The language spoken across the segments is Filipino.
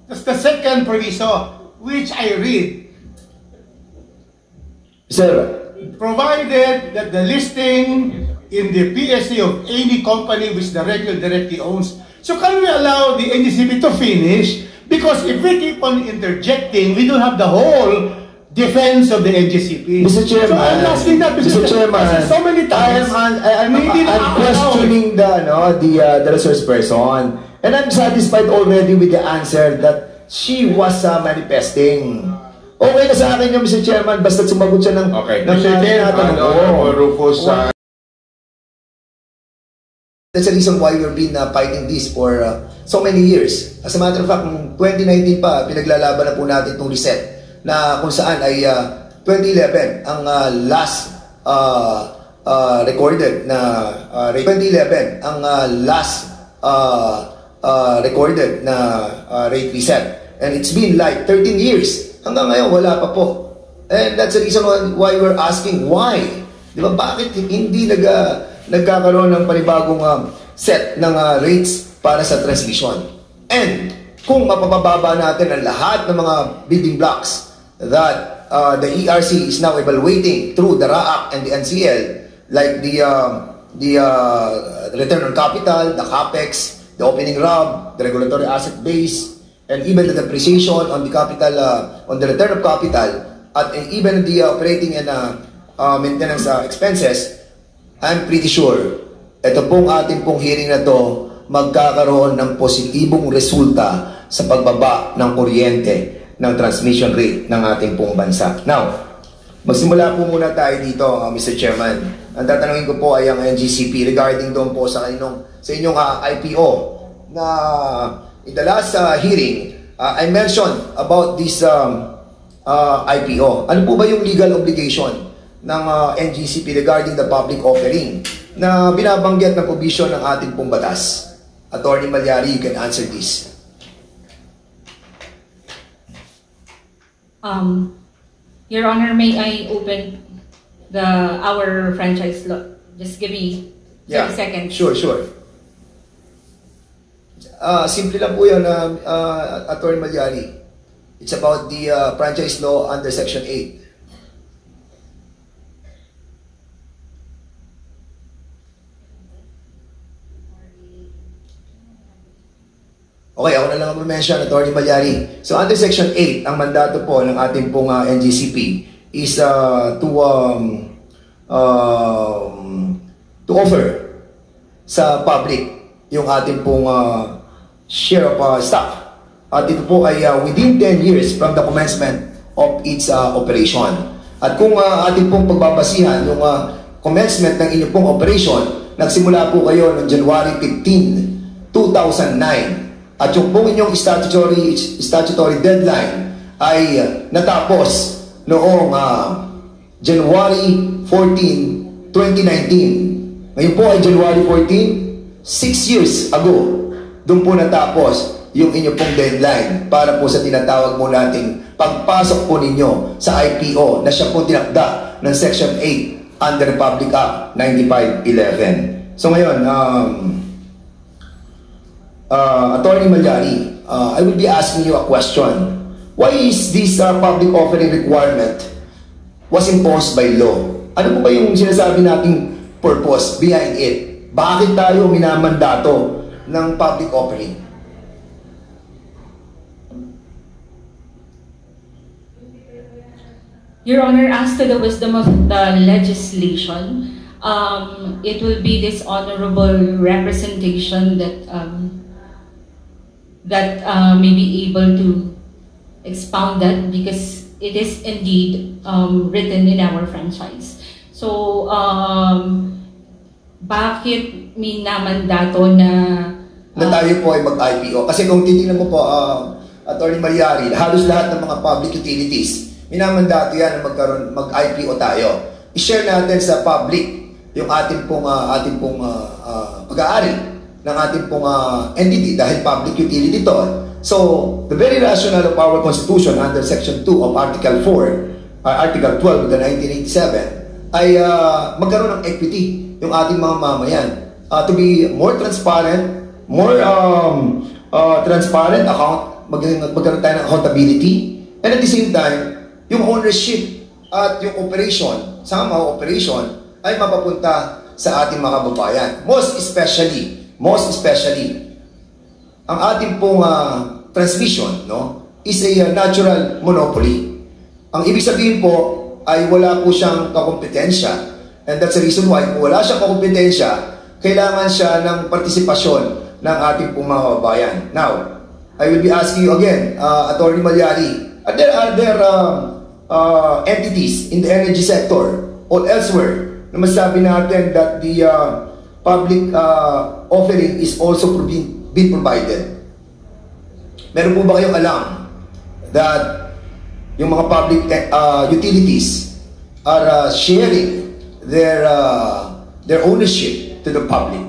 That's the second proviso, which I read. Sir, Provided that the listing in the PSC of any company which the regulator directly owns. So can we allow the NGCP to finish? Because if we keep on interjecting, we don't have the whole defense of the NGCP. Mr. Chairman, so I'm asking that, Mr. Chairman, so many times, I'm questioning the resource person, and I'm satisfied already with the answer that she was manifesting. Okay na sa akin yung Mr. Chairman, basta sumagot siya ng... Okay, Mr. Chairman, Rufus, that's the reason why we've been fighting this for so many years. As a matter of fact, noong 2019 pa, pinaglalaban na po natin itong reset na kung saan ay 2011 ang last recorded na 2011 ang last recorded na rate reset. And it's been like 13 years. Hanggang ngayon, wala pa po. And that's the reason why we're asking why. Di ba, bakit hindi nagkakaroon ng panibagong set ng rates para sa transmission? And kung mapapababa natin ang lahat ng mga building blocks that the ERC is now evaluating through the RAAC and the NCL, like the return on capital, the CAPEX, the opening RAB, the regulatory asset base, and even the depreciation on the capital, on the return of capital, and even the operating and maintenance expenses, I'm pretty sure, ito pong ating pong hearing na to, magkakaroon ng positibong resulta sa pagbaba ng kuryente ng transmission rate ng ating pong bansa. Now, magsimula po muna tayo dito, Mr. Chairman. Ang tatanungin ko po ay ang NGCP regarding doon po sa inyong IPO na in the last hearing, I mentioned about this IPO. Ano po ba yung legal obligation ng NGCP regarding the public offering na binabanggit na provision ng ating pong batas? Attorney Malyari, you can answer this. Your Honor, may I open our franchise law? Just give me 30 seconds. Sure. Simple lang po yun, Attorney Malyari. It's about the franchise law under Section 8. Okay, ako na lang mag-mention, Attorney Malyari. So under Section 8, ang mandato po ng ating pong NGCP is to offer sa public yung ating pong share of stock. At ito po ay within 10 years from the commencement of its operation. At kung ating pong pagbabasihan yung commencement ng inyong pong operation, nagsimula po kayo noong January 15, 2009. At yung pong inyong statutory deadline ay natapos noong January 14, 2019. Ngayon po ay January 14, 6 years ago. Doon po natapos yung inyong pong deadline para po sa tinatawag mo nating pagpasok po ninyo sa IPO na siya po tinakda ng Section 8 under Republic Act 9511. So ngayon, Attorney Malyari, I will be asking you a question. Why is this public offering requirement was imposed by law? Ano po ba yung sinasabi nating purpose behind it? Bakit tayo minamandato ng public offering? Your Honor, as to the wisdom of the legislation, it will be this honorable representation that may be able to expound that, because it is indeed written in our franchise. So, bakit may namandato na tayo po ay mag-IPO? Kasi kung titingnan mo po, Attorney Malyari, halos lahat ng mga public utilities, minamandato yan na mag-IPO tayo. I-share natin sa public yung ating pong pag-aari ng ating pong entity dahil public utility to. So, the very rationale of our Constitution under Section 2 of Article 4, Article 12 of the 1987 ay magkaroon ng equity yung ating mga mamayan. To be more transparent, account magkaroon tayo ng accountability, and at the same time, yung ownership at yung operation, somehow operation, ay mapapunta sa ating mga kababayan. Most especially, ang ating pong transmission, no, is a natural monopoly. Ang ibig sabihin po ay wala po siyang kakompetensya, and that's the reason why kung wala siyang kakompetensya, kailangan siya ng partisipasyon ng ating pong mga kababayan. Now, I will be asking you again, Attorney Malyari, are there entities in the energy sector or elsewhere na masabi natin that the public offering is also being provided? Meron po ba kayong alam that yung mga public utilities are sharing their ownership to the public?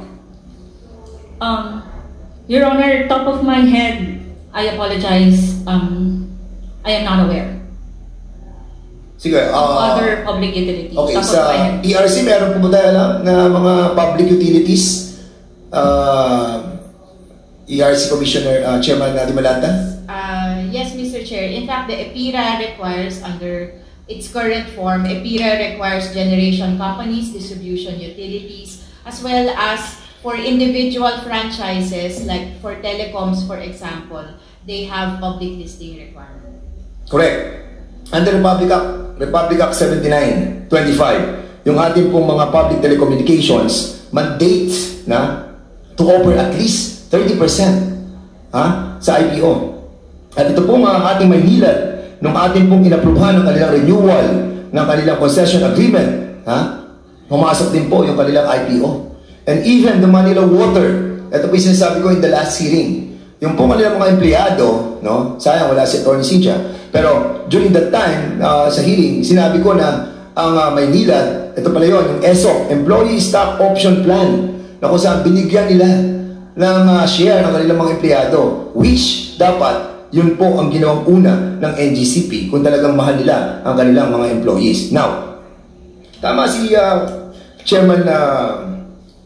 Your Honor, top of my head, I apologize. I am not aware. Sige, Other public utilities. Okay, top sa of my head. ERC meron po ba tayo alam na mga public utilities? ERC Commissioner Chairman Dimalanta? Yes, Mr. Chair. In fact, the EPIRA requires, under its current form, EPIRA requires generation companies, distribution utilities, as well as for individual franchises, like for telecoms, for example, they have public listing requirement. Correct. Under Republic Act 79-25, yung ating pong mga public telecommunications mandate na to offer at least 30% sa IPO. At ito pong ating Maynilad, nung ating pong inaprubahan ng kanilang renewal ng kanilang concession agreement, pumasok din po yung kanilang IPO. And even the Manila Water, ito po yung sinasabi ko in the last hearing, yung po kanilang mga empleyado, no? Sayang wala si Atty. Cynthia, pero during that time, sa hearing, sinabi ko na ang Maynilad, ito pala yun, yung ESOP, Employee Stock Option Plan, na kung saan binigyan nila ng share ng kanilang mga empleyado, which dapat yun po ang ginawang una ng NGCP kung talagang mahal nila ang kanilang mga employees. Now, tama si Chairman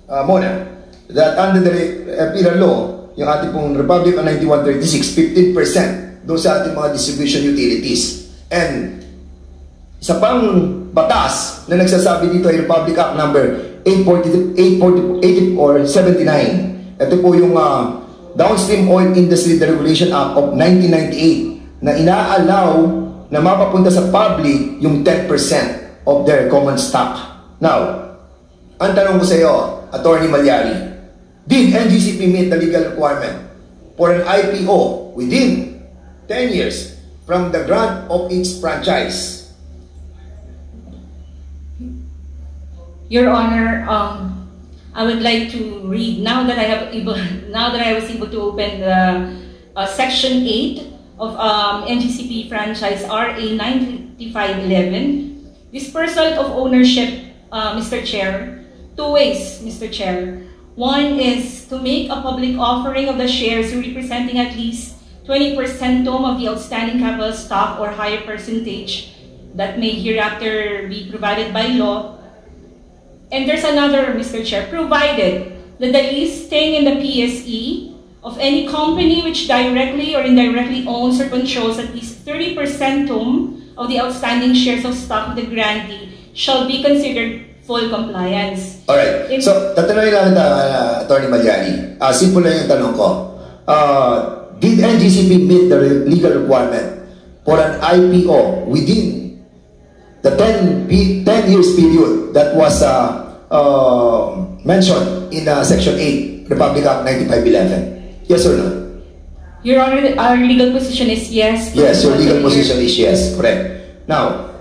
Mona, that under the EPIRA law, yung ating pong Republic of 9136, 15% doon sa ating mga distribution utilities. And isa pang batas na nagsasabi dito ay Republic Act number 844-79. Ito po yung Downstream Oil Industry Deregulation Act of 1998 na inaalaw na mapapunta sa public yung 10% of their common stock. Now, ang tanong ko sa iyo, Attorney Malyari, did NGCP meet the legal requirement for an IPO within 10 years from the grant of its franchise? Your Honor, I would like to read, now that I was able to open the Section 8 of NGCP Franchise RA 95511, dispersal of ownership, Mr. Chair, two ways, Mr. Chair. One is to make a public offering of the shares representing at least 20% of the outstanding capital stock or higher percentage that may hereafter be provided by law. And there's another, Mr. Chair, provided that the listing in the PSE of any company which directly or indirectly owns or controls at least 30% of the outstanding shares of stock of the grantee shall be considered full compliance. Alright. So, tatanungin lang kita, Attorney Malyari. Simple lang yung tanong ko. Did NGCP meet the legal requirement for an IPO within the 10 years period that was mentioned in Section 8, Republic Act 9511? Yes or no? Your Honor, our legal position is yes. Yes, your legal position is yes. Correct. Now,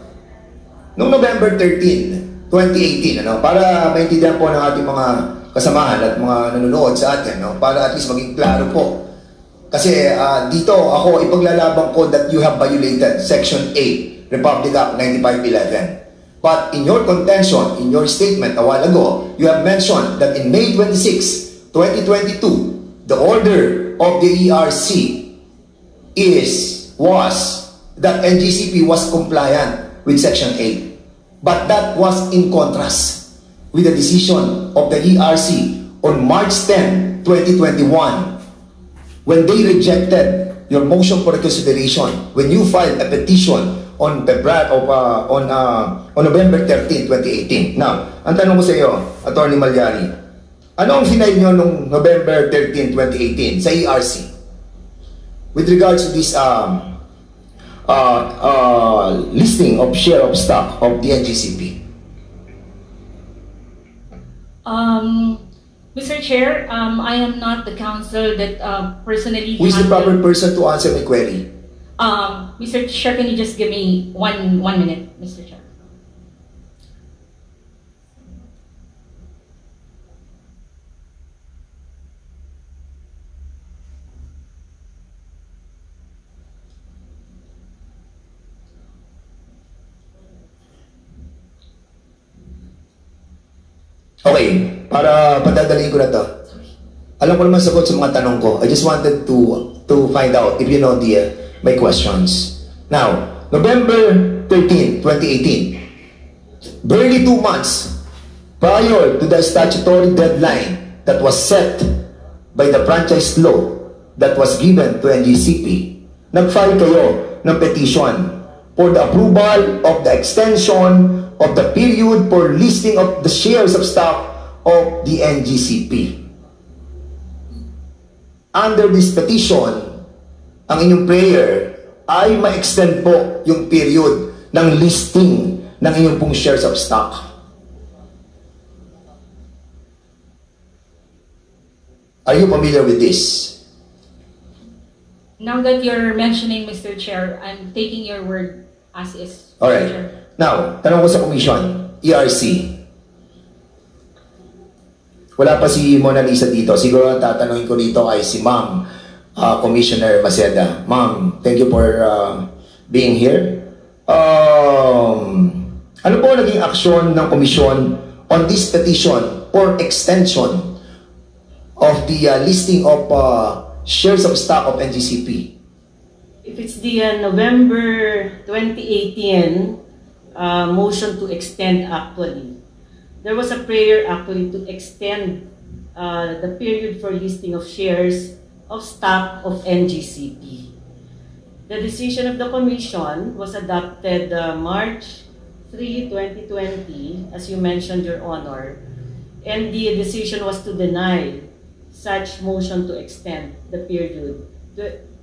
noong November 13, 2018, para maintindihan po ng ating mga kasamahan at mga nanonood sa atin, para at least maging klaro po. Kasi dito ako ipaglalaban ko that you have violated Section 8, Republic Act 9511. But in your contention, in your statement a while ago, you have mentioned that in May 26, 2022, the order of the ERC was that NGCP was compliant with Section 8. But that was in contrast with the decision of the ERC on March 10, 2021, when they rejected your motion for reconsideration when you filed a petition on November 13, 2018. Now, ang tanong ko sa iyo, Attorney Malyari, ano ang final nyo noong November 13, 2018 sa ERC with regards to this listing of share of stock of the NGCP? Mr. Chair, I am not the counsel that personally. Who is the proper person to answer my query? Mr. Chair, can you just give me one minute, Mr. Chair? Okay, para padadaliin ko na to. Alam ko naman sagot sa mga tanong ko. I just wanted to find out if you know my questions. Now, November 13, 2018, barely 2 months prior to the statutory deadline that was set by the franchise law that was given to NGCP, nag-file kayo ng petition for the approval of the extension of the period for listing of the shares of stock of the NGCP. Under this petition, ang inyong prayer ay ma-extend po yung period ng listing ng inyong pong shares of stock. Are you familiar with this? Now that you're mentioning, Mr. Chair, I'm taking your word as is. All Mr. right. Chair. Now, tanong ko sa commission, ERC. Wala pa si Mona Lisa dito. Siguro ang tatanungin ko dito ay si Ma'am Commissioner Maceda. Ma'am, thank you for being here. Ano po naging aksyon ng komisyon on this petition for extension of the listing of shares of stock of NGCP? If it's the November 2018 motion to extend, actually, there was a prayer actually to extend the period for listing of shares of stock of NGCP. The decision of the Commission was adopted March 3, 2020, as you mentioned, Your Honor, and the decision was to deny such motion to extend the period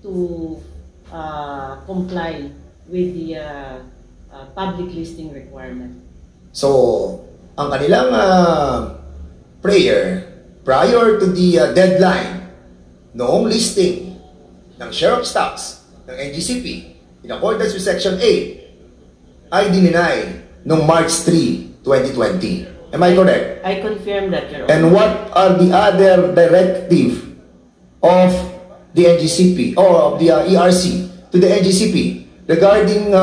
to comply with the public listing requirement. So, ang kanilang prayer prior to the deadline noong listing ng share of stocks ng NGCP in accordance with Section 8 ay dininay noong March 3, 2020. Am I correct? I confirm that, Your Honor. And what are the other directive of the NGCP or of the ERC to the NGCP regarding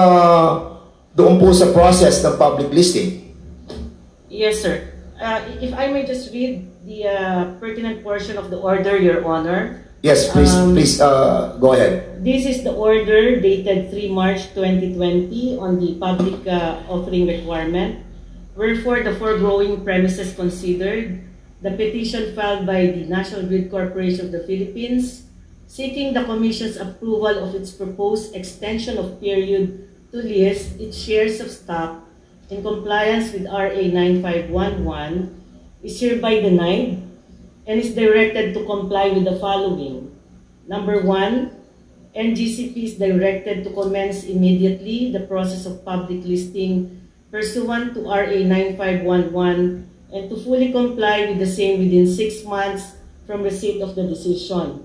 doon po sa process ng public listing? Yes, sir. If I may just read the pertinent portion of the order, Your Honor. Yes, please, go ahead. This is the order dated 3 March 2020 on the public offering requirement. Wherefore, the foregoing premises considered, the petition filed by the National Grid Corporation of the Philippines, seeking the Commission's approval of its proposed extension of period to list its shares of stock in compliance with RA 9511, is hereby denied and is directed to comply with the following. Number 1, NGCP is directed to commence immediately the process of public listing pursuant to RA 9511 and to fully comply with the same within 6 months from receipt of the decision.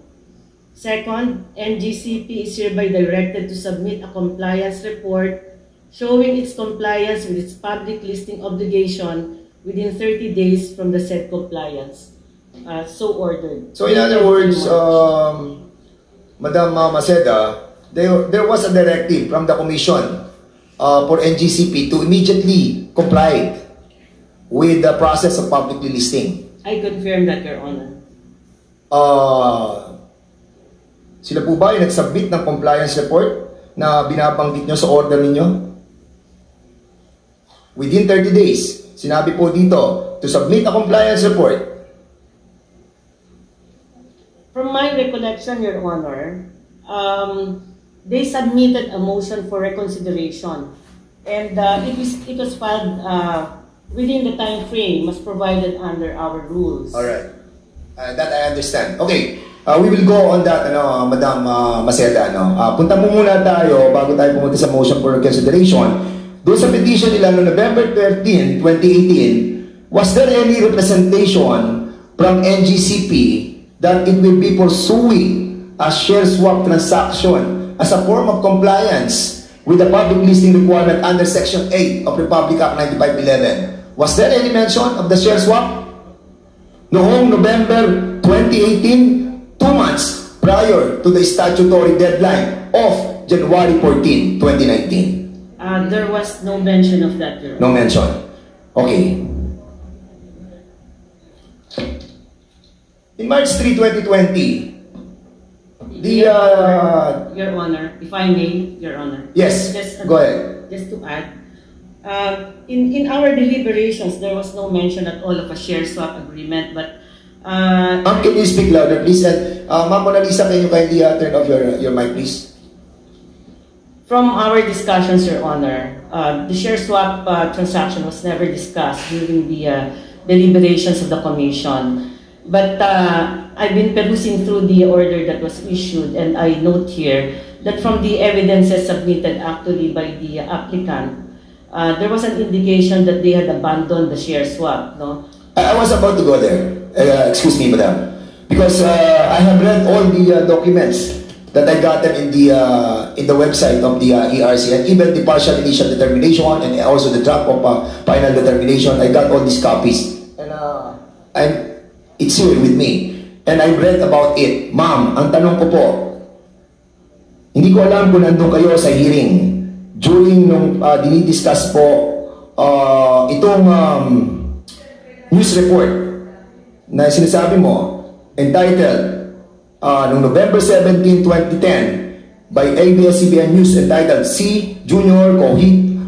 Second, NGCP is hereby directed to submit a compliance report showing its compliance with its public listing obligation within 30 days from the said compliance. So ordered. So in other words, Madam Maceda, there was a directive from the Commission for NGCP to immediately comply with the process of public listing. I confirm that, Your Honor. Sila po ba yung nag-submit ng compliance report na binabanggit nyo sa order ninyo? Within 30 days, sinabi po dito, to submit a compliance report. From my recollection, Your Honor, they submitted a motion for reconsideration, and it was filed within the time frame as provided under our rules. All right. That I understand. Okay. We will go on that, Madam Maceda. Punta mo muna tayo bago tayo pumunta sa motion for reconsideration. Doon sa petition nila no November 13, 2018, was there any representation from NGCP that it will be pursuing a share swap transaction as a form of compliance with the public listing requirement under Section 8 of Republic Act 9511? Was there any mention of the share swap? Noong November 2018, 2 months prior to the statutory deadline of January 14, 2019. There was no mention of that, Your Honor. No mention. Okay. In March 3, 2020, Your Honor, if I may, Your Honor. Yes, go ahead. Just to add, in our deliberations, there was no mention at all of a share swap agreement, but can you speak louder, please? And Ma'am Mona Lisa, can you kindly turn off your mic, please? From our discussions, Your Honor, the share swap transaction was never discussed during the deliberations of the Commission. But I've been perusing through the order that was issued, and I note here that from the evidences submitted actually by the applicant, there was an indication that they had abandoned the share swap, no? I was about to go there. Excuse me, Madam. Because I have read all the documents that I gotten in the website of the ERC, and even the partial initial determination and also the draft of final determination. I got all these copies, and it's here with me. And I read about it. Ma'am, ang tanong ko po, hindi ko alam kung nandun kayo sa hearing during nung dinidiscuss po itong news report na sinasabi mo, entitled noong November 17, 2010 by ABS-CBN News, entitled C. Junior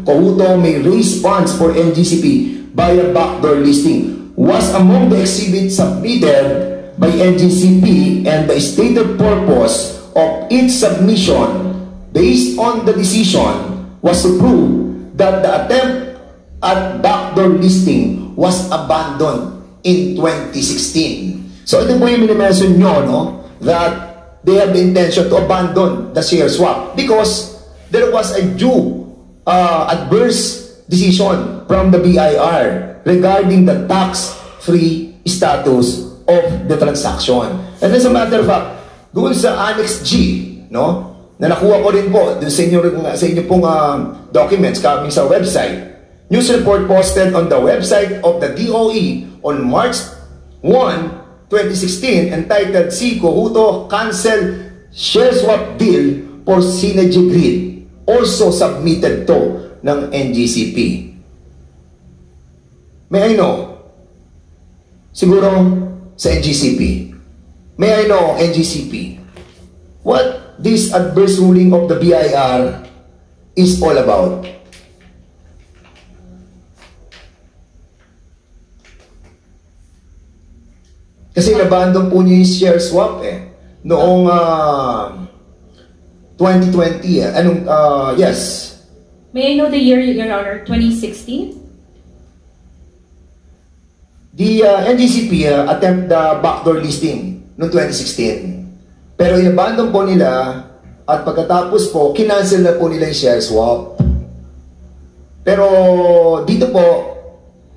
Cojuto may raise funds for NGCP via backdoor listing, was among the exhibits submitted by NGCP, and the stated purpose of its submission based on the decision was to prove that the attempt at backdoor listing was abandoned in 2016. So ito po yung minimension nyo, no? That they have the intention to abandon the share swap because there was a due adverse decision from the BIR regarding the tax-free status of the transaction. And as a matter of fact, doon sa Annex G, no? Na nakuha ko rin po doon sa inyo pong documents coming sa website. News report posted on the website of the DOE on March 1, 2016, entitled C. Cojuto Cancel Share Swap Deal for Synergy Grid, also submitted to ng NGCP. May I know? Siguro sa NGCP. May I know, NGCP, what this adverse ruling of the BIR is all about? Kasi nabandon po niyo yung share swap noong 2020 Anong, yes. May I know the year, Your Honor? 2016? The NGCP attempt the backdoor listing noong 2016. Pero inabandon po nila at pagkatapos po, kinancel na po nila yung share swap. Pero dito po,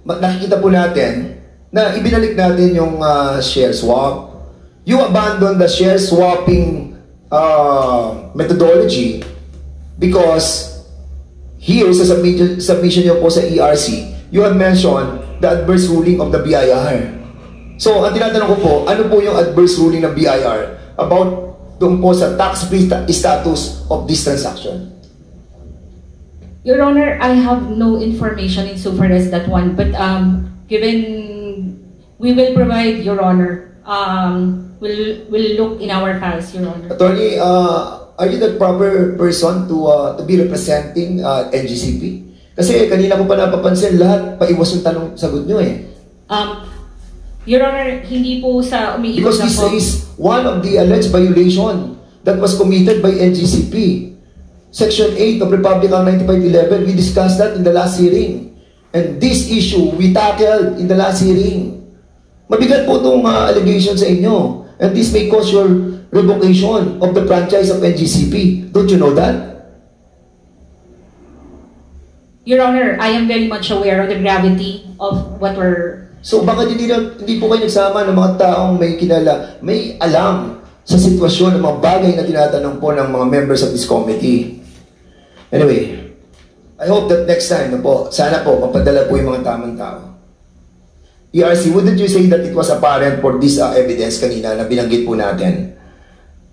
nakikita po natin na ibinalik natin yung share swap. You abandon the share swapping methodology because here sa submission nyo po sa ERC, you have mentioned the adverse ruling of the BIR. So, ang tinatanong ko po, ano po yung adverse ruling ng BIR about doon po sa tax-free status of this transaction? Your Honor, I have no information insofar as that one, but given we will provide, Your Honor, we'll look in our files, Your Honor. Attorney, are you the proper person to be representing NGCP? Kasi kanina ko pa napapansin, lahat paiwas yung tanong sagot nyo Your Honor, hindi po sa umiiwas because na po. this is one of the alleged violation that was committed by NGCP. Section 8 of Republic Act 9511, we discussed that in the last hearing. And this issue, we tackled in the last hearing. Mabigat po itong allegation sa inyo. And this may cause your revocation of the franchise of NGCP. Don't you know that? Your Honor, I am very much aware of the gravity of what we're... So baka hindi po kayo nagsama ng mga taong may alam sa sitwasyon ng mga bagay na tinatanong po ng mga members of this committee. Anyway, I hope that next time na po, sana po, mapadala po yung mga tamang tao. ERC, wouldn't you say that it was apparent for this evidence kanina na binanggit po natin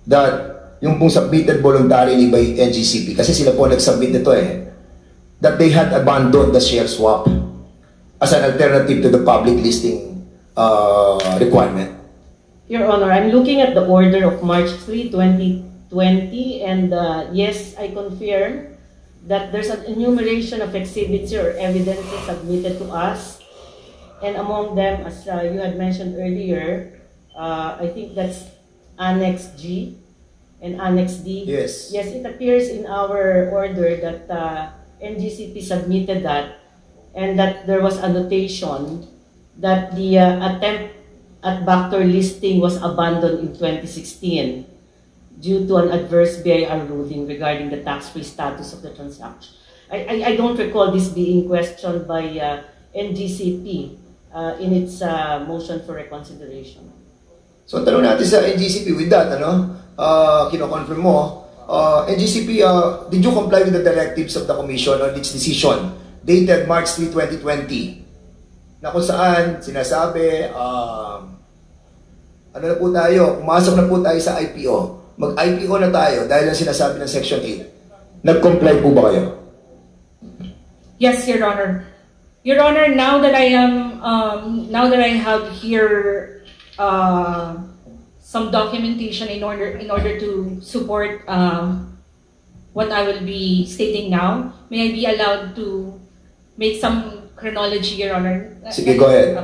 that yung pong submitted voluntarily by NGCP, kasi sila po nag-submit ito that they had abandoned the share swap as an alternative to the public listing requirement? Your Honor, I'm looking at the order of March 3, 2020, and yes, I confirm that there's an enumeration of exhibits or evidences submitted to us, and among them, as you had mentioned earlier, I think that's Annex G and Annex D. Yes. Yes, it appears in our order that NGCP submitted that, and that there was a notation that the attempt at backdoor listing was abandoned in 2016 due to an adverse BIR ruling regarding the tax-free status of the transaction. I don't recall this being questioned by NGCP in its motion for reconsideration. So tanong natin sa NGCP with that, kino-confirm mo, NGCP, did you comply with the directives of the Commission on its decision dated March 3, 2020 na kung saan sinasabi, ano na po tayo, pumasok na po tayo sa IPO, mag-IPO na tayo dahil ang sinasabi ng Section 8. Nag-comply po ba kayo? Yes, Your Honor. Your Honor, now that I have here some documentation in order to support what I will be stating now, may I be allowed to make some chronology, Your Honor? Sige, go ahead.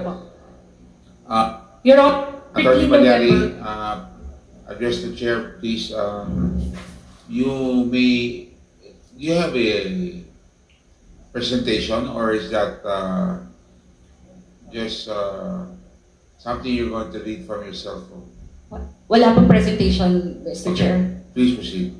Your Honor, Attorney Palyari, address the chair, please. You have a presentation, or is that just something you're going to read from your cell phone? Wala pong presentation, Mr. Chair. Please proceed.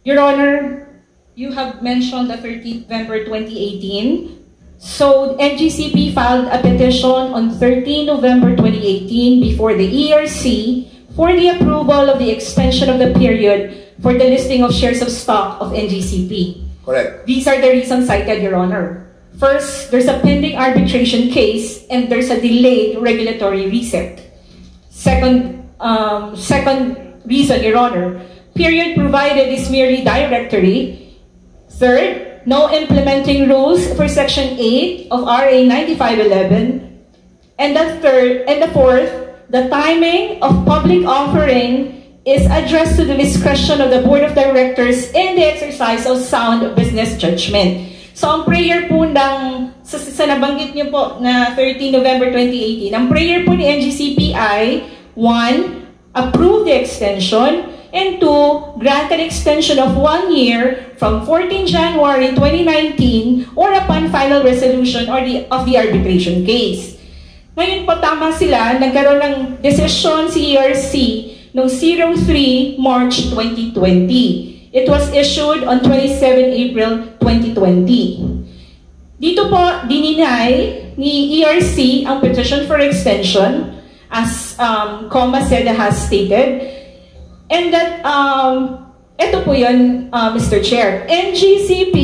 Your Honor, you have mentioned the 13th November 2018. So, NGCP filed a petition on 13 November 2018 before the ERC for the approval of the extension of the period for the listing of shares of stock of NGCP. Correct. These are the reasons cited, Your Honor. First, there's a pending arbitration case and there's a delayed regulatory reset. Second reason, Your Honor, period provided is merely directory. Third, no implementing rules for Section 8 of RA 9511. And the fourth, the timing of public offering is addressed to the discretion of the Board of Directors in the exercise of sound business judgment. So, ang prayer po sa nabanggit niyo po na 13 November 2018, ang prayer po ni NGCP ay 1. Approve the extension, and 2. Grant an extension of 1 year from 14 January 2019 or upon final resolution of the arbitration case. Ngayon po, tama sila, nagkaroon ng desisyon si ERC noong 03 March 2020. It was issued on 27 April 2020. Dito po, dininay ni ERC ang petition for extension, as Coma said has stated, and that, ito po yun, Mr. Chair, NGCP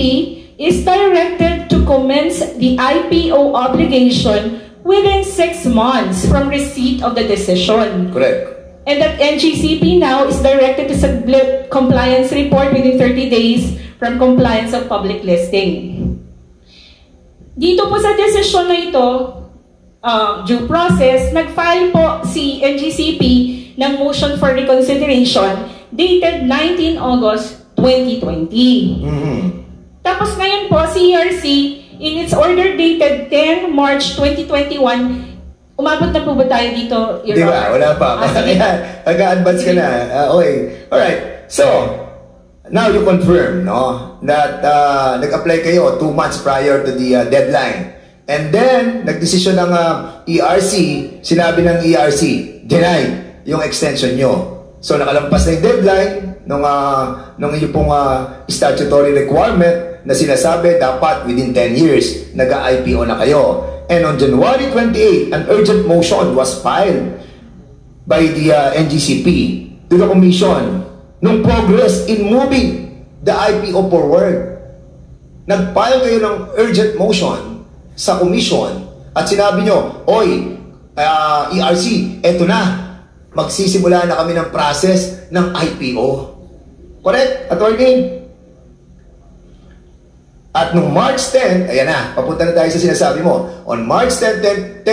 is directed to commence the IPO obligation within 6 months from receipt of the decision. Correct. And that NGCP now is directed to submit compliance report within 30 days from compliance of public listing. Dito po sa desisyon na ito, due process, nag-file po si NGCP ng motion for reconsideration dated 19 August 2020. Tapos ngayon po, si ERC, in its order dated 10 March 2021, Umabot na po ba tayo dito, Your Di ba? Honor? Wala pa. Sige. Nag-advance ka na. Okay. Alright. So, now you confirm, no, that nag-apply kayo 2 months prior to the deadline. And then, nagdesisyon ng ERC, sinabi ng ERC, denied yung extension nyo. So, nakalampas na yung deadline nung inyong pong statutory requirement na sinasabi dapat within 10 years, nag-IPO na kayo. And on January 28, an urgent motion was filed by the NGCP to the Commission nung progress in moving the IPO forward. Nag-file kayo ng urgent motion sa Commission at sinabi nyo, oy, ERC, eto na, magsisimula na kami ng process ng IPO. Correct, attorney? At nung March 10, ayan na, papunta na tayo sa sinasabi mo. On March 10,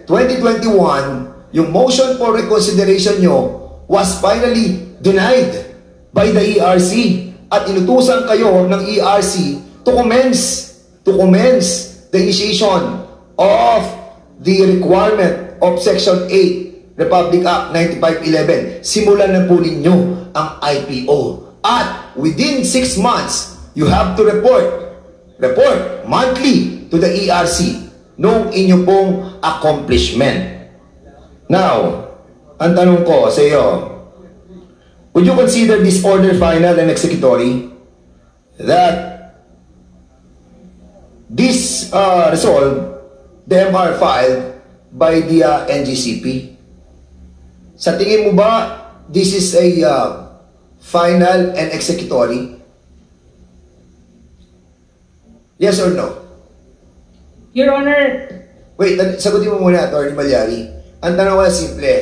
2021, yung motion for reconsideration nyo was finally denied by the ERC. At inutusan kayo ng ERC to commence the initiation of the requirement of Section 8, Republic Act 9511. Simulan na po ninyo ang IPO. At within 6 months, you have to report monthly to the ERC nung inyo pong accomplishment. Now, ang tanong ko sa iyo, would you consider this order final and executory that this resolve, the MR filed by the NGCP? Sa tingin mo ba this is a final and executory? Yes or no? Your Honor, Wait, sagutin mo muna, Atty. Malyari. Ang tanong ko simple.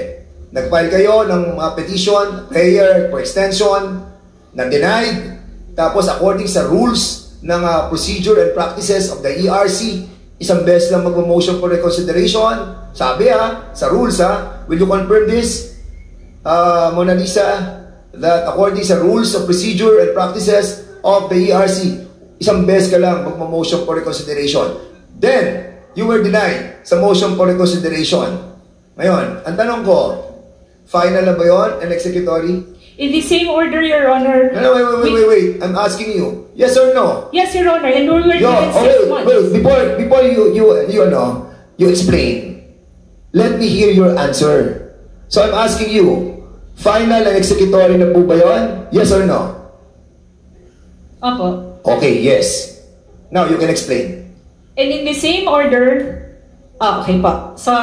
Nag-file kayo ng petition, prayer for extension, na denied, tapos according sa rules ng procedure and practices of the ERC, isang beses lang mag-motion for reconsideration. Sabi sa rules will you confirm this, Mona Lisa, that according sa rules of procedure and practices of the ERC, isang beses ka lang mag-motion for reconsideration. Then, you were denied sa motion for reconsideration. Ngayon, ang tanong ko, final na ba yun and executory? in the same order, Your Honor. No, wait. I'm asking you. Yes or no? Yes, Your Honor, and we were given 6 months. Wait. Before you explain, let me hear your answer. So I'm asking you, final and executory na po ba yun? Yes or no? Opo. Okay, yes. Now you can explain. And in the same order, okay po. So,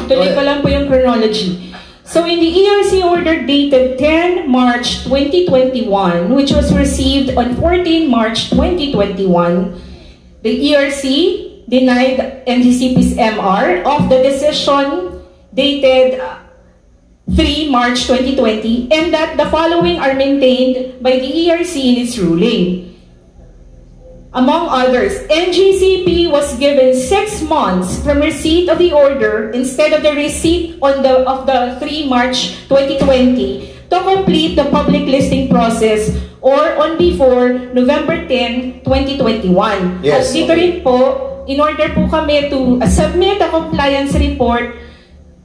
tuloy ko lang po yung chronology. So, in the ERC order dated 10 March 2021, which was received on 14 March 2021, the ERC denied NGCP's MR of the decision dated 3 March 2020, and that the following are maintained by the ERC in its ruling. Among others, NGCP was given 6 months from receipt of the order instead of the receipt of the 3 March 2020 to complete the public listing process or on before November 10, 2021. Yes, At dito rin po, in order po kami to submit a compliance report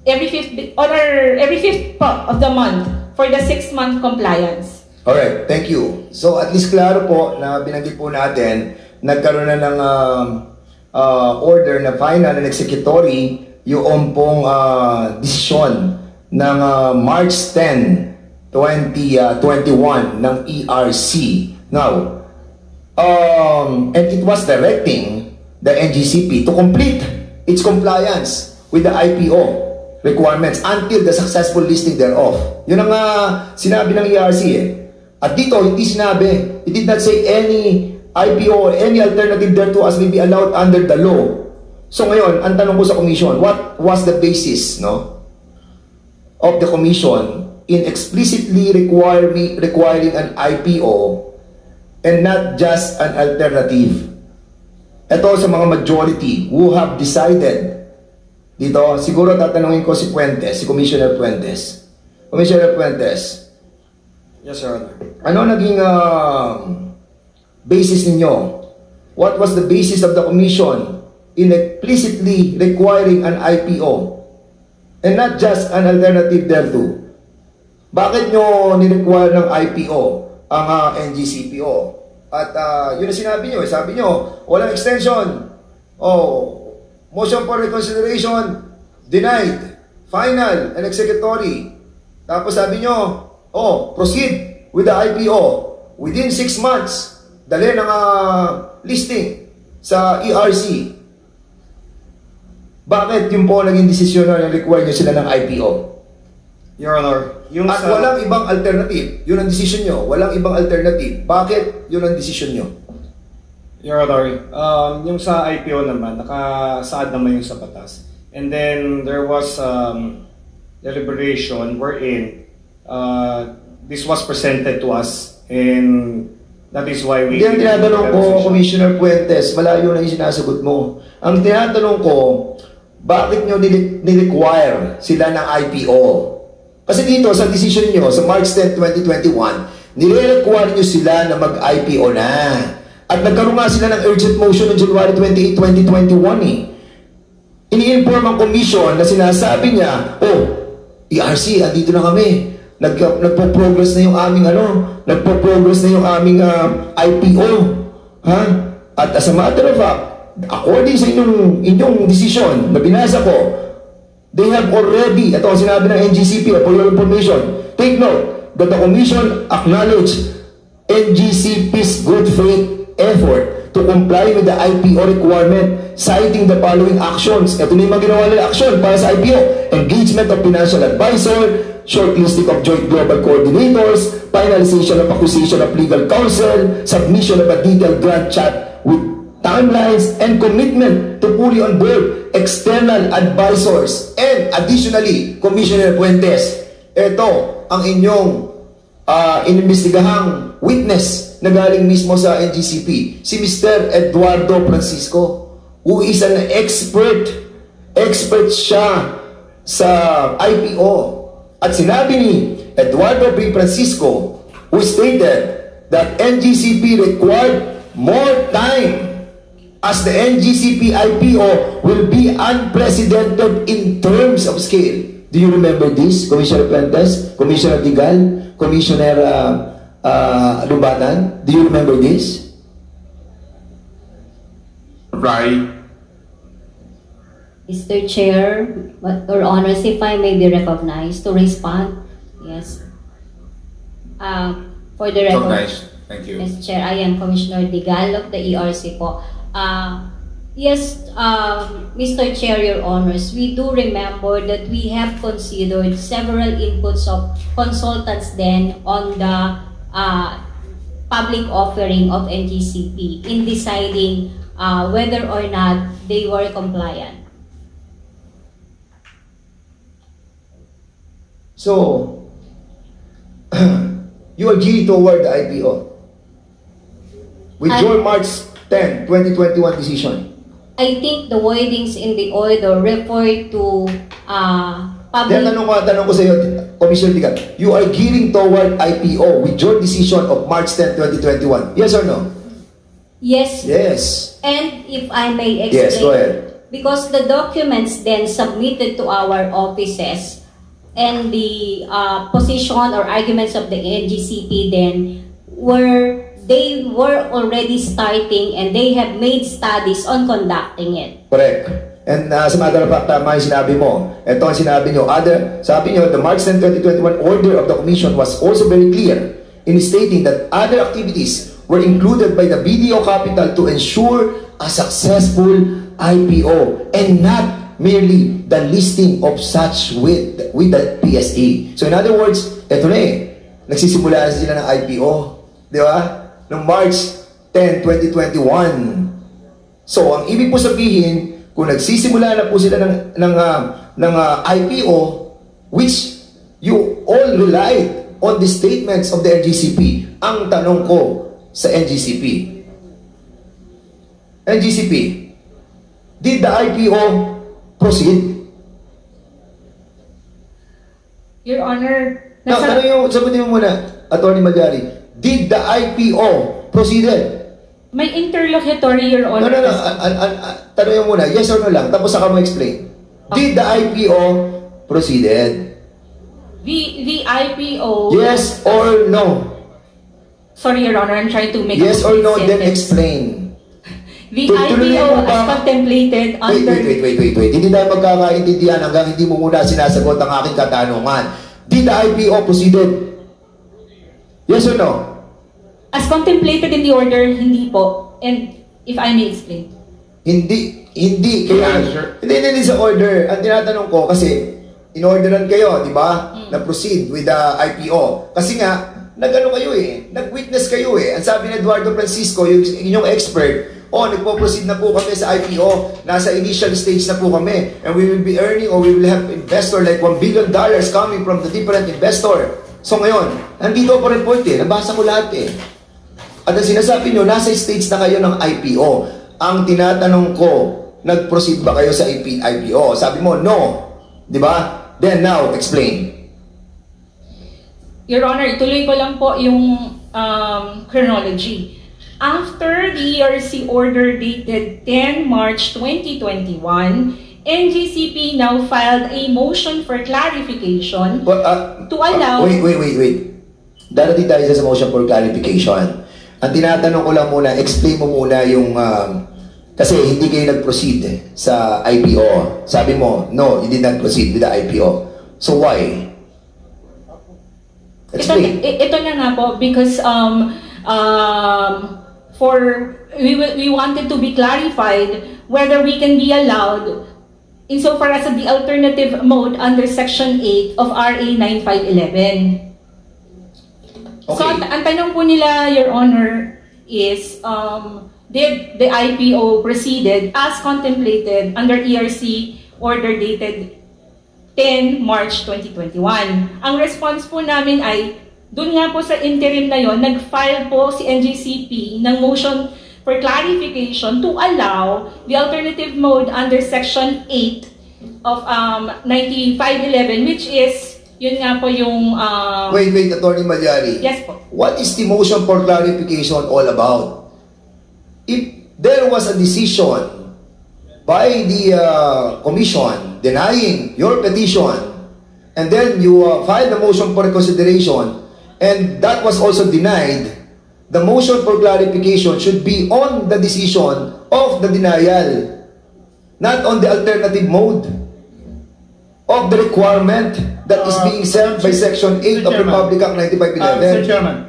every fifth of the month for the 6-month compliance. Alright, thank you. So at least klaro po na binanggit po natin, nagkaroon na ng order na final and executory yung pong desisyon ng March 10, 2021 ng ERC. Now, and it was directing the NGCP to complete its compliance with the IPO requirements until the successful listing thereof. Yun ang sinabi ng ERC At dito, hindi sinabi, it did not say any IPO or any alternative thereto as may be allowed under the law. So ngayon, ang tanong ko sa commission, what was the basis of the commission in explicitly requiring an IPO and not just an alternative? Ito sa mga majority who have decided dito, siguro tatanungin ko si Puentes, si Commissioner Puentes. Commissioner Puentes, yes, Your Honor. ano naging basis ninyo? What was the basis of the commission in explicitly requiring an IPO and not just an alternative thereto. Bakit nyo nirequire ng IPO ang NGCPO? At yun ang sinabi nyo. Sabi nyo, walang extension. Motion for reconsideration, denied. Final and executory. Tapos sabi nyo, proceed with the IPO. Within 6 months, dali ng listing sa ERC. Bakit yung po naging desisyon na require nyo sila ng IPO? Your Honor, yung At walang ibang alternative. Yun ang decision nyo. Walang ibang alternative. Bakit yun ang decision nyo? Your Honor, yung sa IPO naman, nakasaad naman yung sa batas. And then there was deliberation wherein this was presented to us, and that is why we... Hindi ang tinatanong ko, Commissioner Puentes, malayo na yung sinasagot mo. Ang tinatanong ko, bakit nyo nirequire sila ng IPO? Kasi dito, sa decision nyo, sa March 10, 2021, nire-require nyo sila na mag-IPO na. At nagkaroon nga sila ng urgent motion on January 28, 2021 Ini-inform ang commission na sinasabi niya, ERC, andito na kami. Nagpo-progress na yung aming nagpo-progress na yung aming IPO. Ha? At as a matter of fact, according sa inyong decision na binasa ko, they have already, ito ang sinabi ng NGCP, for your information, take note that the Commission acknowledged NGCP's good faith effort to comply with the IPO requirement, citing the following actions. Ito na yung mga ginawa nila action para sa IPO. Engagement of financial advisor, shortlisting of joint global coordinators, finalization of acquisition of legal counsel, submission of a detailed grant chat with timelines, and commitment to fully onboard external advisors. And additionally, Commissioner Puentes, ito ang inyong inimbestigahang witness na galing mismo sa NGCP, si Mr. Eduardo Francisco, who is an expert siya sa IPO. At sinabi ni Eduardo B. Francisco, who stated that NGCP required more time as the NGCP IPO will be unprecedented in terms of scale. Do you remember this, Commissioner Puentes, Commissioner Digal, Commissioner Lubatan? Do you remember this? Right. Mr. Chair, Your Honors, if I may be recognized to respond. Yes. For the record, Recognized. Thank you. Mr. Chair, I am Commissioner Digal of the ERC po. Yes, Mr. Chair, Your Honors, we do remember that we have considered several inputs of consultants then on the public offering of NGCP in deciding whether or not they were compliant. So, you agree toward the IPO with your March 10, 2021 decision? I think the wordings in the order refer to public... Tanong ko sa iyo, Commissioner Digal, you are gearing toward IPO with your decision of March 10, 2021. Yes or no? Yes. Yes. And if I may explain... Yes, go ahead. Because the documents then submitted to our offices and the position or arguments of the NGCP then they were already starting and they have made studies on conducting it. Correct. And sa matter of fact, tama yung sinabi mo. Ito ang sinabi nyo. Sabi nyo, the March 10, 2021 order of the Commission was also very clear in stating that other activities were included by the BDO Capital to ensure a successful IPO and not merely the listing of such with the PSE. So in other words, ito na nagsisimula sila ng IPO. Di ba? Noong March 10, 2021. So, ang ibig po sabihin, kung nagsisimula na po sila ng IPO, which you all relied on the statements of the NGCP, ang tanong ko sa NGCP, did the IPO proceed? Your Honor, sagutin mo muna, Attorney Malyari. Did the IPO proceeded? may interlocutory, Your Honor. No. Tanong mo muna, yes or no lang, tapos saka mo explain. Did the IPO proceeded? The IPO... Yes or no? Sorry, Your Honor, I'm trying to make Yes a or no, complete then sentence. explain. The Tuloy IPO mo ba? as contemplated under... Wait. Hindi tayo magkakaintindihan hanggang hindi mo muna sinasagot ang aking katanungan. Did the IPO proceeded? Yes or no? As contemplated in the order, hindi po. And if I may explain. Hindi. Answer. Hindi sa order. Ang tinatanong ko kasi, in-orderan kayo, di ba? Na-proceed with the IPO. Kasi nga, nag-ano kayo eh. Nag-witness kayo eh. Ang sabi ni Eduardo Francisco, yung inyong expert, nagpo-proceed na po kami sa IPO. Nasa initial stage na po kami. And we will be earning or we will have investor like $1 billion coming from the different investor. So ngayon, nandito po report eh. Nabasa ko lahat eh. At ang sinasabi nyo, nasa stage na kayo ng IPO. Ang tinatanong ko, nag-proceed ba kayo sa IPO? Sabi mo, no. Di ba? Then now, explain. Your Honor, ituloy ko lang po yung chronology. After the ERC order dated 10 March 2021, NGCP now filed a motion for clarification to allow... Wait. Darating tayo sa motion for clarification. Ang tinatanong ko lang muna, explain mo muna yung... kasi hindi kayo nag-proceed sa IPO. Sabi mo, no, you did not proceed with the IPO. So why? Explain. Ito na nga po, because we wanted to be clarified whether we can be allowed insofar as the alternative mode under Section 8 of RA 9511. Okay. So, ang tanong po nila, Your Honor, is did the IPO proceeded as contemplated under ERC order dated 10 March 2021? Ang response po namin ay, dun nga po sa interim na yon, nag-file po si NGCP ng motion for clarification to allow the alternative mode under Section 8 of 9511, which is, yun nga po yung... Wait, Attorney Malyari. Yes po. What is the motion for clarification all about? If there was a decision by the commission denying your petition, and then you filed a motion for reconsideration, and that was also denied, the motion for clarification should be on the decision of the denial, not on the alternative mode of the requirement that is being set by Section 8 of Republic Act 9511. Mr. Chairman,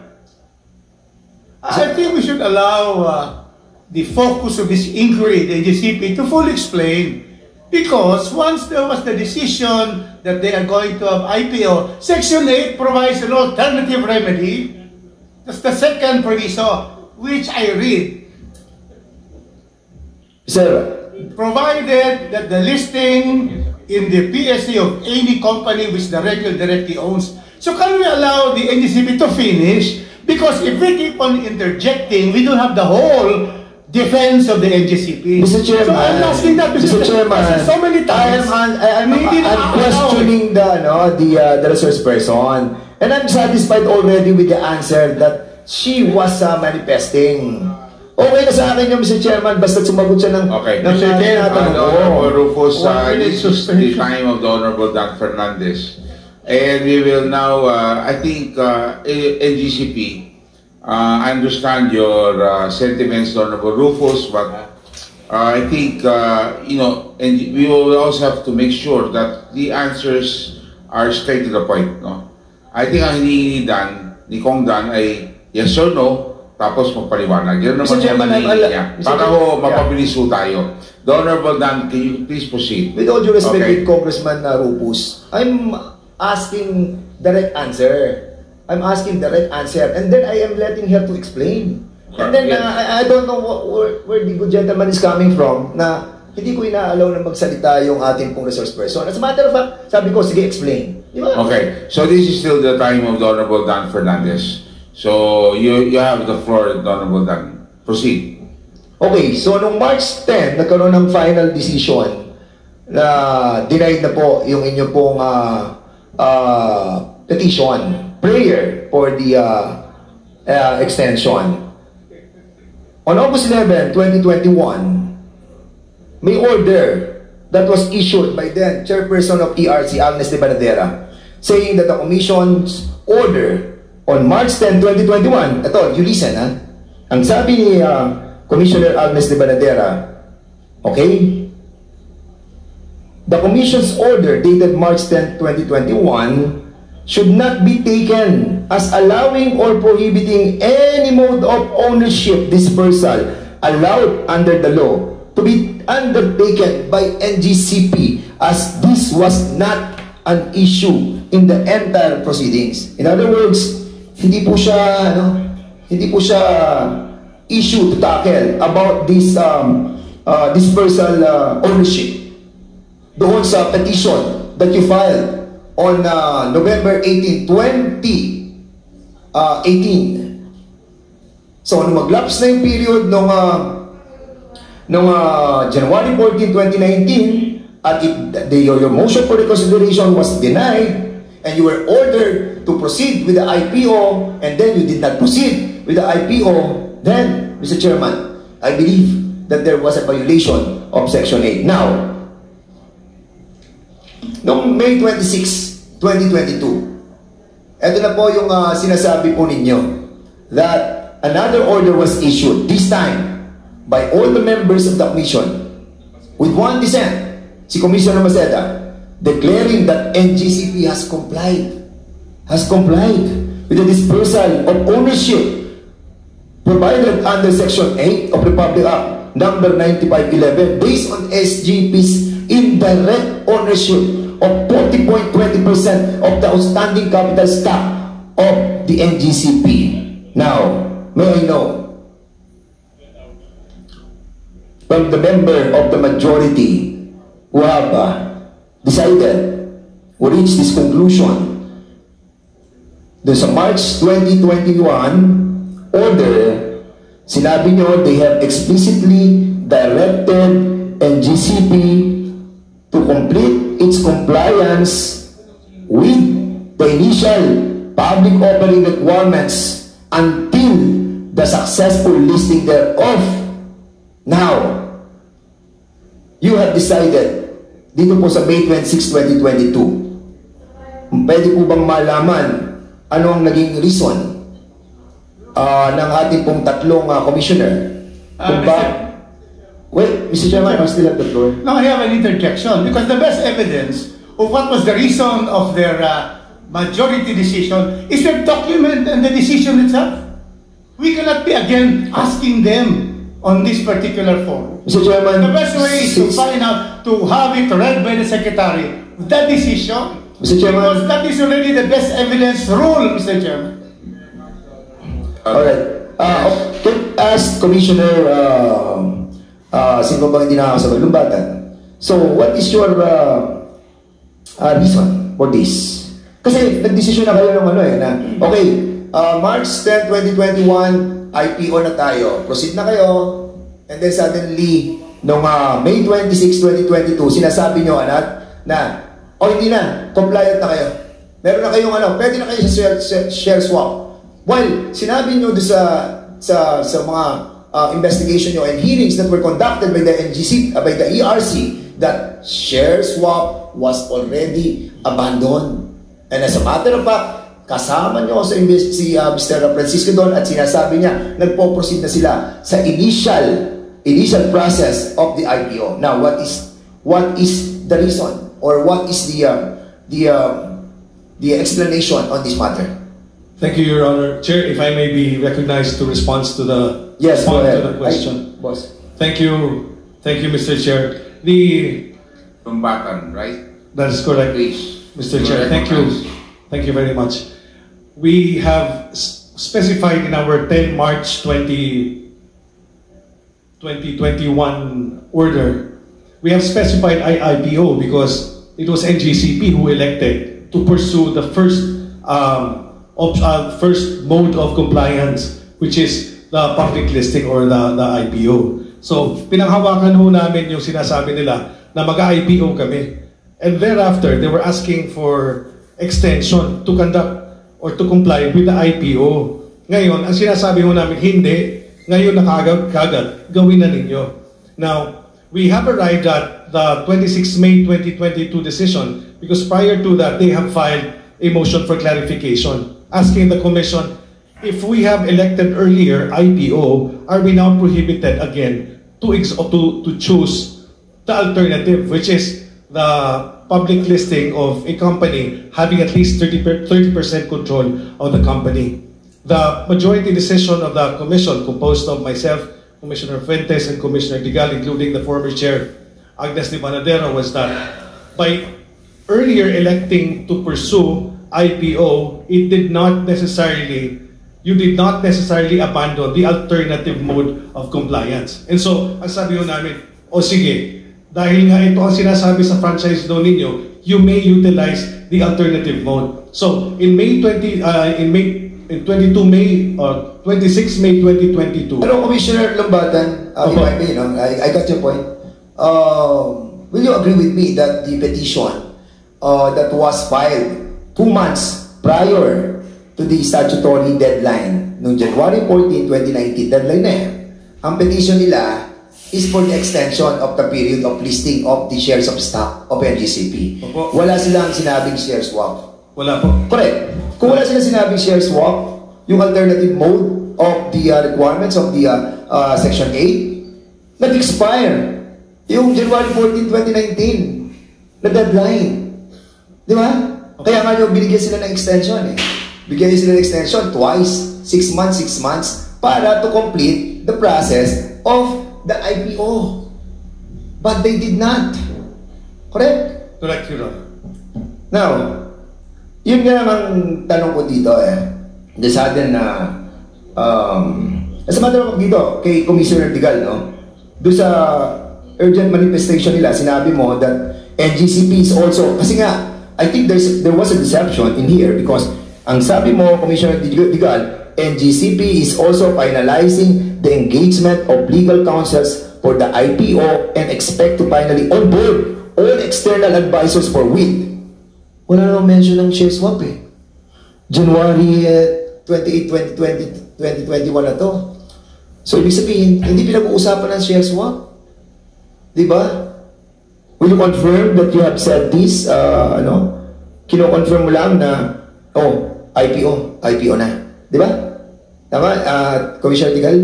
I think we should allow the focus of this inquiry, the NGCP, to fully explain. Because once there was the decision that they are going to have IPO, Section 8 provides an alternative remedy. That's the second proviso, which I read. Sir, Provided that the listing in the PSC of any company which the regulator directly owns. So can we allow the NGCP to finish? Because if we keep on interjecting, we don't have the whole defense of the NGCP. Mr. Chairman, so I'm asking that, Mr. Chairman, so many times. I'm questioning the resource person, and I'm satisfied already with the answer that she was manifesting. Okay na sa akin yung Mr. Chairman, basta sumagot siya ng... Okay. Mr. Chairman, Honorable Rufus, this is the suspension. time of the Honorable Dan Fernandez. And we will now, I think, NGCP, I understand your sentiments, Honorable Rufus, but I think, and we will also have to make sure that the answers are straight to the point, no? I think ang hinihingi ni Kong Dan ay yes or no, tapos magpaliwanag. Yan naman Chairman, niya. Para ho, mapabilis ho tayo. The Honorable Dan, can you please proceed? With all due respect, Okay. with Congressman Rufus, I'm asking direct answer. I'm asking direct answer, and then I am letting her to explain. And then Yes. I don't know where the good gentleman is coming from, na hindi ko inaalaw na magsalita yung ating pong resource person. As a matter of fact, sabi ko, sige, explain. Di ba? Okay, so this is still the time of the Honorable Dan Fernandez. So you have the floor, Honorable Dan. Proceed. Okay, so nung March 10, nagkaroon ng final decision na denied na po yung inyo pong petition, prayer for the extension. On August 11, 2021, may order that was issued by then Chairperson of ERC, Agnes de Banadera, saying that the Commission's order on March 10, 2021, ito, you listen, ha? Ang sabi ni Commissioner Agnes de Banadera, okay, the Commission's order dated March 10, 2021 should not be taken as allowing or prohibiting any mode of ownership dispersal allowed under the law to be undertaken by NGCP, as this was not an issue in the entire proceedings. In other words, hindi po siya issue to tackle about this dispersal ownership doon sa petition that you filed on November 18, 2018. So, nung mag-lapse na yung period nung January 14, 2019, at your motion for reconsideration was denied, and you were ordered to proceed with the IPO, and then you did not proceed with the IPO, then, Mr. Chairman, I believe that there was a violation of Section 8. Now, noong May 26, 2022, ito na po yung sinasabi po ninyo, that another order was issued, this time, by all the members of the Commission, with one dissent, si Commissioner Maceda, declaring that NGCP has complied with the dispersal of ownership provided under Section 8 of Republic Act number 9511 based on SGP's indirect ownership of 40.20% of the outstanding capital stock of the NGCP. Now, may I know from the member of the majority who have decided or reached this conclusion, doon sa March 2021 order, sinabi nyo they have explicitly directed NGCP to complete its compliance with the initial public offering requirements until the successful listing thereof. Now, you have decided dito po sa May 26, 2022, pwede po bang malaman ano ang naging reason ng ating pong tatlong commissioner? Wait, Mr. Chairman, I still have the floor. Now I have an interjection, because the best evidence of what was the reason of their majority decision is their document and the decision itself. We cannot be again asking them on this particular forum. Mr. Chairman, the best way is to find out, to have it read by the Secretary, that decision. Mr. Chairman, because that is already the best evidence rule, Mr. Chairman. Alright. Can ask Commissioner sino bang hindi nakakasabalumbatan? So, what is your reason for this? Kasi nag-decision na kayo ng okay, March 10, 2021, IPO na tayo. Proceed na kayo. And then suddenly, noong May 26, 2022, sinasabi nyo, na, hindi na, compliant na kayo. Meron na kayong pwede na kayo sa share swap. While sinabi nyo sa mga investigation nyo and hearings that were conducted by the NGC, by the ERC, that share swap was already abandoned. And as a matter of fact, kasama nyo si Mr. Francisco doon at sinasabi niya, nagpo-proceed na sila sa initial process of the IPO. Now, what is the reason or what is the explanation on this matter? Thank you, Your Honor. Chair, if I may be recognized to respond to the question. Boss. Thank you, Mr. Chair. From Batan, right? That is correct, Please. Mr. Chair. Thank you very much. We have specified in our 10 March 2021 order, we have specified IPO because it was NGCP who elected to pursue the first mode of compliance, which is the public listing or the IPO. So, pinanghawakan ho namin yung sinasabi nila na mag-IPO kami. And thereafter, they were asking for extension to conduct or to comply with the IPO. Ngayon, ang sinasabi ho namin, hindi. Ngayon na kagad, gawin na ninyo. Now, we have arrived at the 26 May 2022 decision, because prior to that, they have filed a motion for clarification, asking the Commission, if we have elected earlier IPO, are we now prohibited again to choose the alternative, which is the public listing of a company having at least 30% control of the company. The majority decision of the Commission, composed of myself, Commissioner Fuentes, and Commissioner Digal, including the former chair, Agnes de Manadero, was that by earlier electing to pursue IPO, you did not necessarily abandon the alternative mode of compliance. And so, ang sabi ho namin, o sige, dahil nga ito ang sinasabi sa franchise law ninyo, you may utilize the alternative mode. So, in 26 May 2022. Hello, Commissioner Lombatan, I got your point. Will you agree with me that the petition that was filed 2 months prior to the statutory deadline, noong January 14, 2019, deadline na yan, ang petition nila is for the extension of the period of listing of the shares of stock of NGCP. Opo. Wala silang sinabing share swap. Wala po. Correct. Kung wala silang sinabing share swap, yung alternative mode of the requirements of the Section 8, nag-expire yung January 14, 2019 na deadline. Di ba? Okay. Kaya nga yung binigyan sila ng extension eh. Bigyan sila ng extension twice, 6 months, para to complete the process of the IPO. But they did not. Correct? Correct, Your Honor. Now, yun nga namang tanong ko dito the sudden na as a matter of dito kay Commissioner Digal, no? Doon sa urgent manifestation nila, sinabi mo that NGCP is also, kasi nga I think there was a deception in here because ang sabi mo, Commissioner Digal, NGCP is also finalizing the engagement of legal counsels for the IPO and expect to finally onboard all external advisors for WIT. Wala namang mention ng share swap eh. January 28, 2021 na to. So, ibig sabihin, hindi pinag-uusapan ng share swap. Diba? Will you confirm that you have said this? Kino-confirm mo lang na, IPO na. Diba? Tama, Commissioner Digal?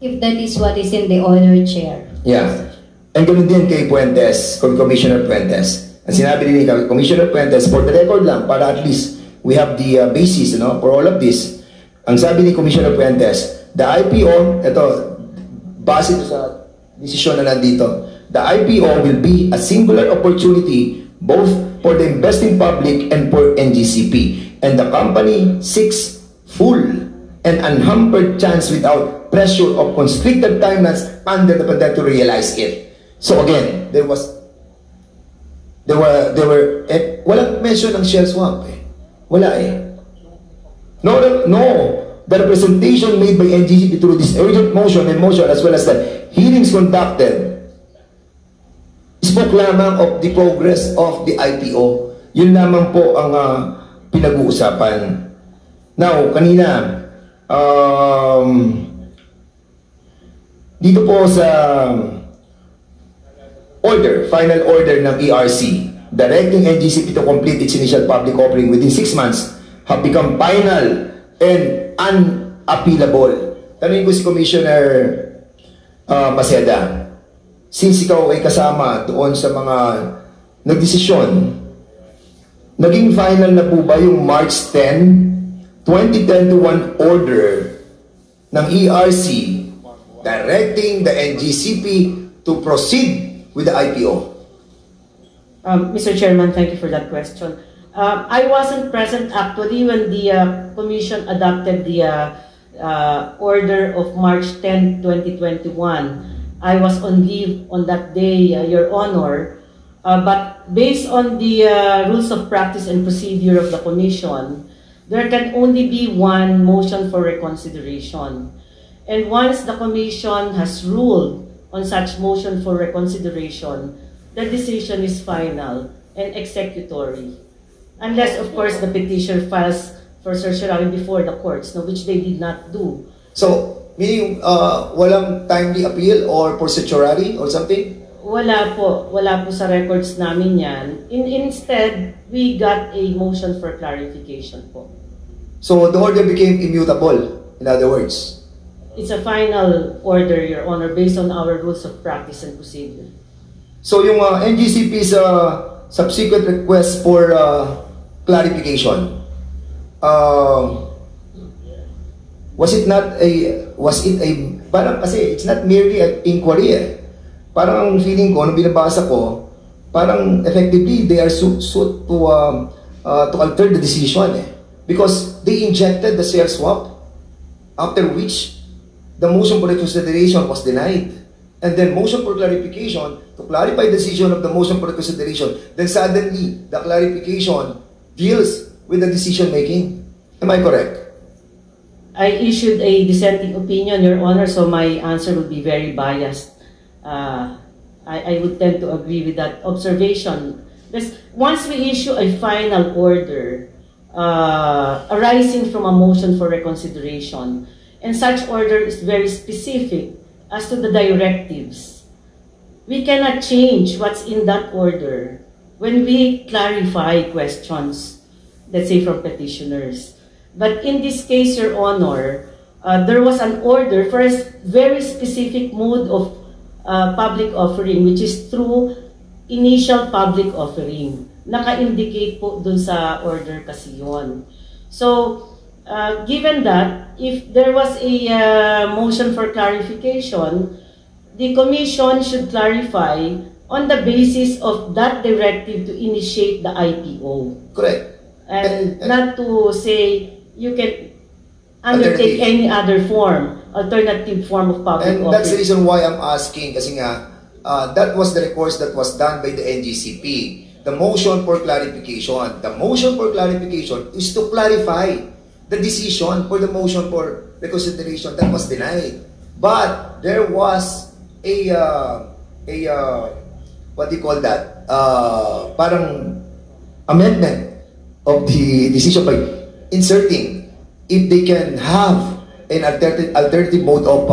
If that is what is in the order, Chair. Yeah. And ganun din kay Fuentes, Commissioner Fuentes. Ang sinabi din ni Commissioner Fuentes, for the record lang, para at least we have the basis for all of this. Ang sabi ni Commissioner Fuentes, the IPO, ito, base ito sa desisyon na nandito, the IPO will be a singular opportunity both for the investing public and for NGCP. And the company seeks full and unhampered chance without pressure of constricted timelines under the pandemic to realize it. So again, there were walang mention ng share swap eh. Wala eh. No, the representation made by NGCP through this urgent motion as well as the hearings conducted spoke lamang of the progress of the IPO. Yun lamang po ang pinag-uusapan. Now, kanina, dito po sa final order ng ERC, directing NGCP to complete its initial public offering within 6 months, have become final and unappealable. Tanungin ko si Commissioner Maceda, since ikaw ay kasama doon sa mga nagdesisyon, naging final na po ba yung March 10, 2021 order ng ERC directing the NGCP to proceed with the IPO? Mr. Chairman, thank you for that question. I wasn't present actually when the Commission adopted the order of March 10, 2021. I was on leave on that day, Your Honor. But based on the rules of practice and procedure of the Commission, there can only be one motion for reconsideration. And once the Commission has ruled on such motion for reconsideration, the decision is final and executory. Unless, of course, the petitioner files for certiorari before the courts, which they did not do. So, meaning walang timely appeal or for certiorari or something? Wala po sa records namin yan. Instead, we got a motion for clarification po. So the order became immutable, in other words. It's a final order, Your Honor, based on our rules of practice and procedure. So yung NGCP's subsequent request for clarification, was it a, parang kasi it's not merely an inquiry eh. Parang ang feeling ko, nung binabasa ko, parang effectively they are suit to alter the decision eh. Because they injected the share swap, after which the motion for reconsideration was denied. And then motion for clarification, to clarify the decision of the motion for reconsideration, then suddenly the clarification deals with the decision making. Am I correct? I issued a dissenting opinion, Your Honor, so my answer will be very biased. I would tend to agree with that observation. Once we issue a final order arising from a motion for reconsideration, and such order is very specific as to the directives, we cannot change what's in that order when we clarify questions, let's say from petitioners. But in this case, Your Honor, there was an order for a very specific mode of public offering, which is through initial public offering. Naka-indicate po dun sa order kasi yun. So, given that, if there was a motion for clarification, the Commission should clarify on the basis of that directive to initiate the IPO. Correct. And not to say you can undertake any other form, alternative form of public offering. And that's the reason why I'm asking, kasi nga, that was the recourse that was done by the NGCP. The motion for clarification. The motion for clarification is to clarify the decision for the motion for reconsideration that was denied. But there was what do you call that? Parang amendment of the decision by inserting if they can have an alternative mode of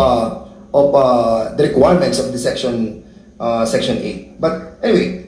the requirements of the section 8. But anyway,